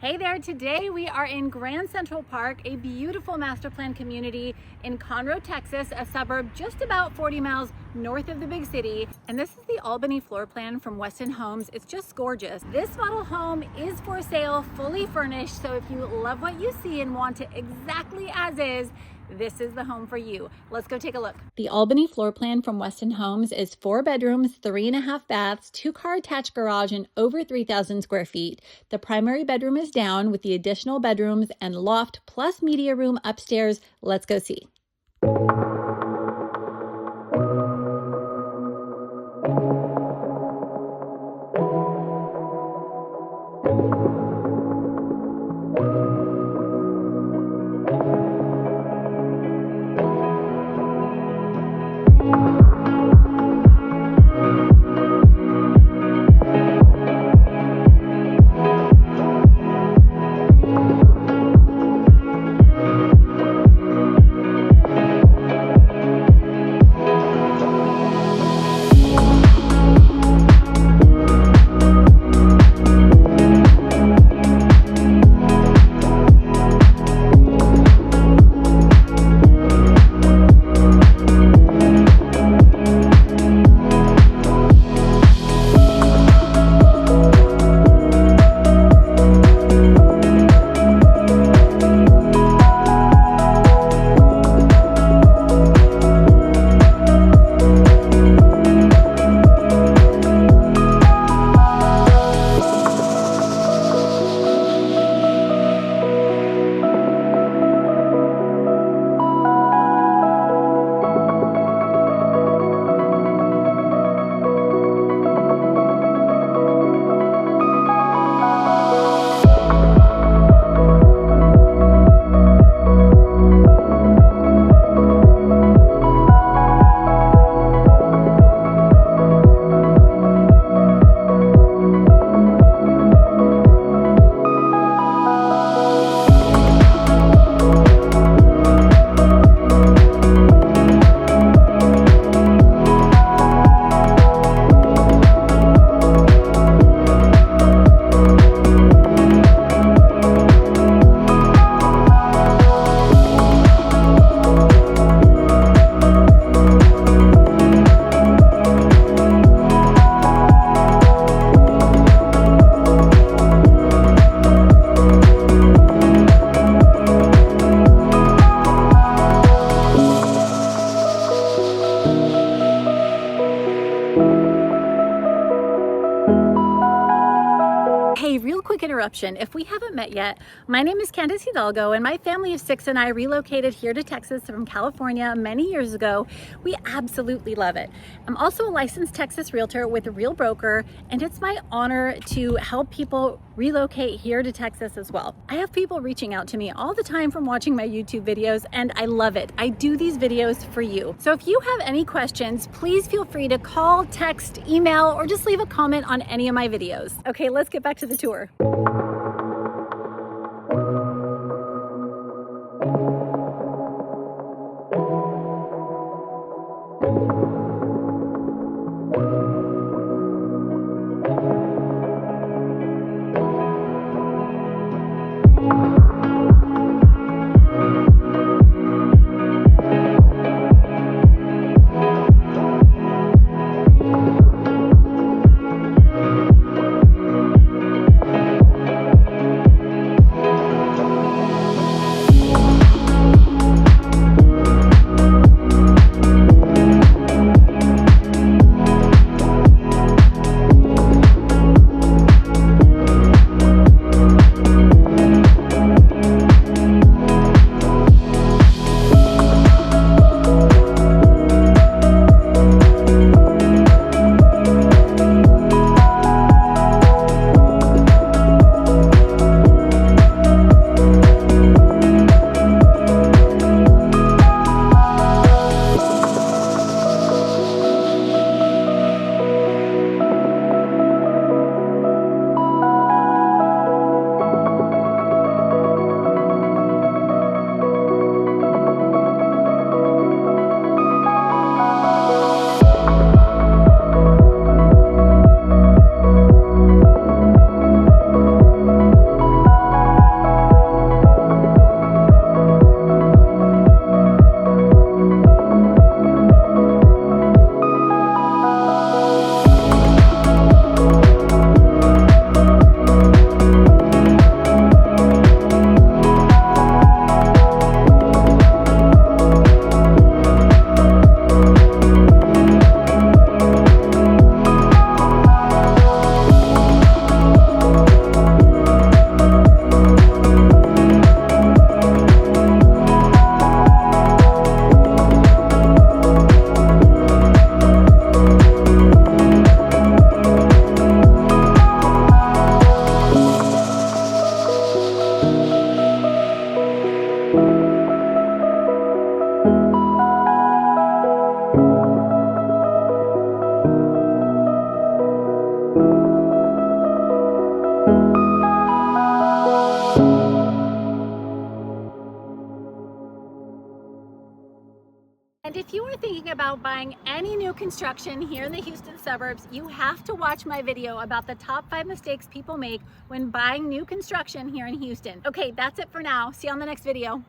Hey there, today we are in Grand Central Park, a beautiful master plan community in Conroe, Texas, a suburb just about 40 miles north of the big city. And this is the Albany Floorplan from Westin Homes. It's just gorgeous. This model home is for sale, fully furnished. So if you love what you see and want it exactly as is, this is the home for you. Let's go take a look. The Albany Floorplan from Westin Homes is 4 bedrooms, 3.5 baths, 2-car attached garage, and over 3,000 square feet. The primary bedroom is down with the additional bedrooms and loft plus media room upstairs. Let's go see. Hey, real quick interruption. If we haven't met yet, my name is Candis Hidalgo and my family of 6 and I relocated here to Texas from California many years ago. We absolutely love it. I'm also a licensed Texas realtor with a Real Broker, and it's my honor to help people relocate here to Texas as well. I have people reaching out to me all the time from watching my YouTube videos, and I love it. I do these videos for you. So if you have any questions, please feel free to call, text, email, or just leave a comment on any of my videos. Okay, let's get back to the tour. And if you are thinking about buying any new construction here in the Houston suburbs, you have to watch my video about the top 5 mistakes people make when buying new construction here in Houston. Okay, that's it for now. See you on the next video.